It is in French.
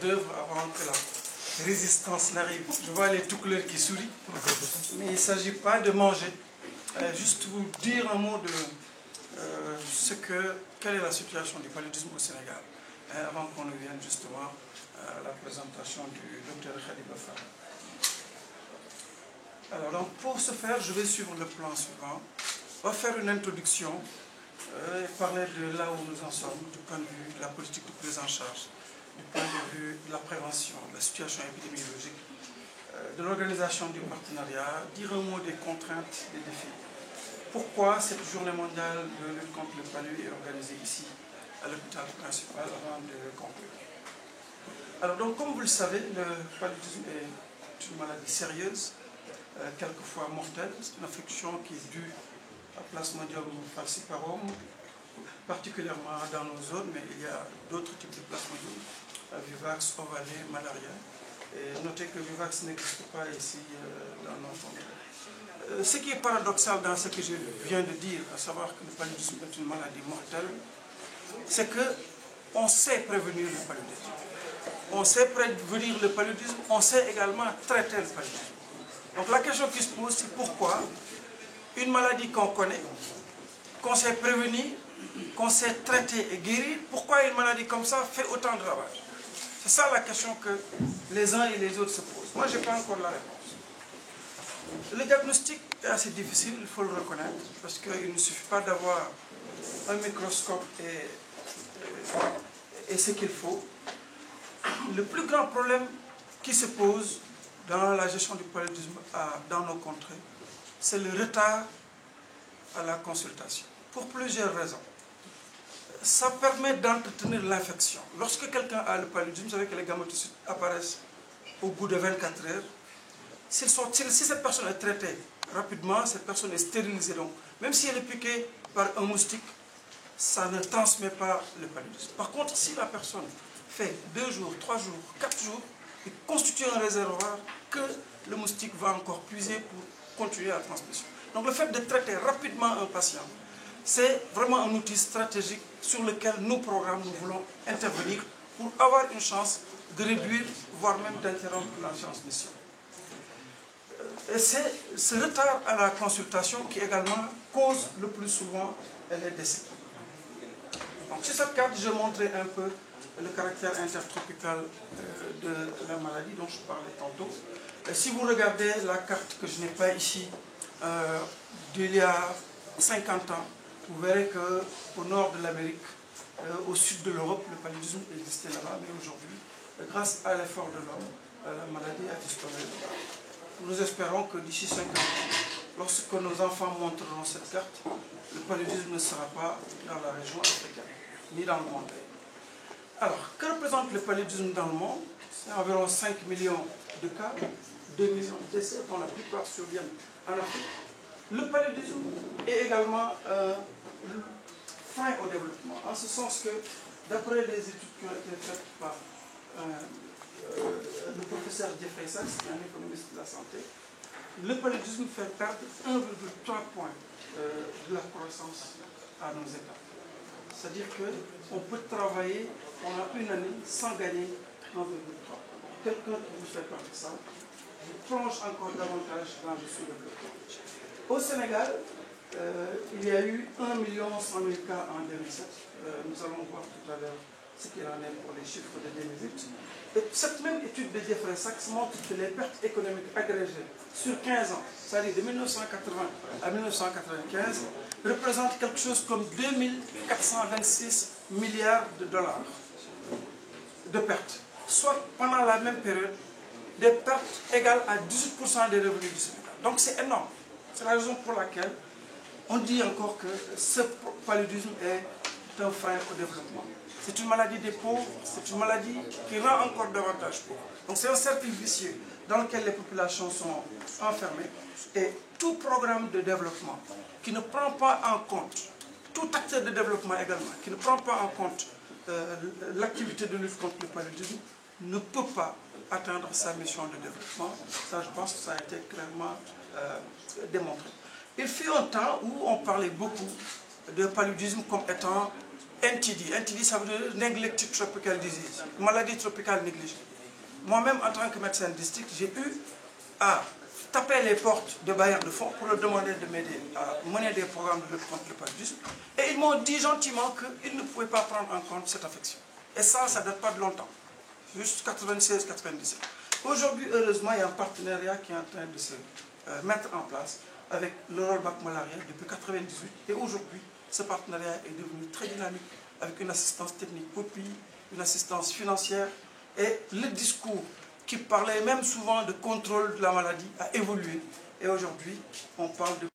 d'œuvre avant que la résistance n'arrive. Je vois les tout couleurs qui sourient, mais il ne s'agit pas de manger. Juste vous dire un mot de quelle est la situation du paludisme au Sénégal, avant qu'on ne vienne justement à la présentation du docteur Khalifa Fall. Alors, donc, pour ce faire, je vais suivre le plan suivant. On va faire une introduction et parler de là où nous en sommes, du point de vue de la politique de prise en charge, du point de vue de la prévention, de la situation épidémiologique, de l'organisation du partenariat, dire un mot des contraintes, des défis. Pourquoi cette journée mondiale de lutte contre le palud est organisée ici, à l'hôpital principal, avant de conclure. Alors, donc, comme vous le savez, le paludisme est une maladie sérieuse, quelquefois mortelle. C'est une affection qui est due à Plasmodium falciparum, particulièrement dans nos zones, mais il y a d'autres types de plasmodium, vivax, ovalé, malaria. Et notez que vivax n'existe pas ici dans nos zones. Ce qui est paradoxal dans ce que je viens de dire, à savoir que le paludisme est une maladie mortelle, c'est qu'on sait prévenir le paludisme. On sait prévenir le paludisme, on sait également traiter le paludisme. Donc la question qui se pose, c'est pourquoi une maladie qu'on connaît, qu'on sait prévenir, qu'on sait traiter et guérir, pourquoi une maladie comme ça fait autant de ravages? C'est ça la question que les uns et les autres se posent. Moi, je n'ai pas encore la réponse. Le diagnostic est assez difficile, il faut le reconnaître, parce qu'il ne suffit pas d'avoir un microscope et ce qu'il faut. Le plus grand problème qui se pose dans la gestion du paludisme dans nos contrées, c'est le retard à la consultation, pour plusieurs raisons. Ça permet d'entretenir l'infection. Lorsque quelqu'un a le paludisme, vous savez que les gamètocytes apparaissent au bout de 24 heures. Si cette personne est traitée rapidement, cette personne est stérilisée. Donc, même si elle est piquée par un moustique, ça ne transmet pas le paludisme. Par contre, si la personne fait 2 jours, 3 jours, 4 jours, il constitue un réservoir que le moustique va encore puiser pour continuer la transmission. Donc le fait de traiter rapidement un patient, c'est vraiment un outil stratégique sur lequel nos programmes, nous voulons intervenir pour avoir une chance de réduire, voire même d'interrompre la transmission. Et c'est ce retard à la consultation qui également cause le plus souvent les décès. Donc sur cette carte, je montrais un peu le caractère intertropical de la maladie dont je parlais tantôt. Et si vous regardez la carte que je n'ai pas ici, d'il y a 50 ans, vous verrez qu'au nord de l'Amérique, au sud de l'Europe, le paludisme existait là-bas, mais aujourd'hui, grâce à l'effort de l'homme, la maladie a disparu. Nous espérons que d'ici 50 ans, lorsque nos enfants montreront cette carte, le paludisme ne sera pas dans la région africaine, ni dans le monde. Alors, que représente le paludisme dans le monde? C'est environ 5 millions de cas, 2 millions de décès, dont la plupart surviennent en Afrique. Le paludisme est également frein au développement, en ce sens que, d'après les études qui ont été faites par le professeur Jeffrey Sachs, qui est un économiste de la santé, le paludisme fait perdre 1,3 points de la croissance à nos États. C'est-à-dire qu'on peut travailler pendant une année sans gagner 1,3. Quelqu'un qui vous fait perdre ça, vous plonge encore davantage dans le sous-développement. Au Sénégal, il y a eu 1 100 000 cas en 2007. Nous allons voir tout à l'heure ce qu'il en est pour les chiffres de 2008. Et cette même étude de Jeffrey Sachs montre que les pertes économiques agrégées sur 15 ans, c'est-à-dire de 1980 à 1995, représentent quelque chose comme 2426 milliards de dollars de pertes. Soit pendant la même période, des pertes égales à 18% des revenus du Sénégal. Donc c'est énorme. C'est la raison pour laquelle on dit encore que ce paludisme est un frein au développement. C'est une maladie des pauvres, c'est une maladie qui rend encore davantage pauvres. Donc c'est un cercle vicieux dans lequel les populations sont enfermées. Et tout programme de développement qui ne prend pas en compte, tout acteur de développement également, qui ne prend pas en compte l'activité de lutte contre le paludisme, ne peut pas atteindre sa mission de développement. Ça, je pense que ça a été clairement démontré. Il fut un temps où on parlait beaucoup de paludisme comme étant NTD. NTD, ça veut dire Neglected Tropical Disease, maladie tropicale négligée. Moi-même, en tant que médecin de district, j'ai eu à taper les portes de bailleurs de fonds pour leur demander de m'aider à mener des programmes de lutte contre le paludisme. Et ils m'ont dit gentiment qu'ils ne pouvaient pas prendre en compte cette affection. Et ça ne date pas de longtemps, juste 96-97. Aujourd'hui, heureusement, il y a un partenariat qui est en train de se mettre en place avec l'Eurobac Malaria depuis 1998. Et aujourd'hui, ce partenariat est devenu très dynamique avec une assistance technique au pays, une assistance financière. Et le discours qui parlait même souvent de contrôle de la maladie a évolué. Et aujourd'hui, on parle de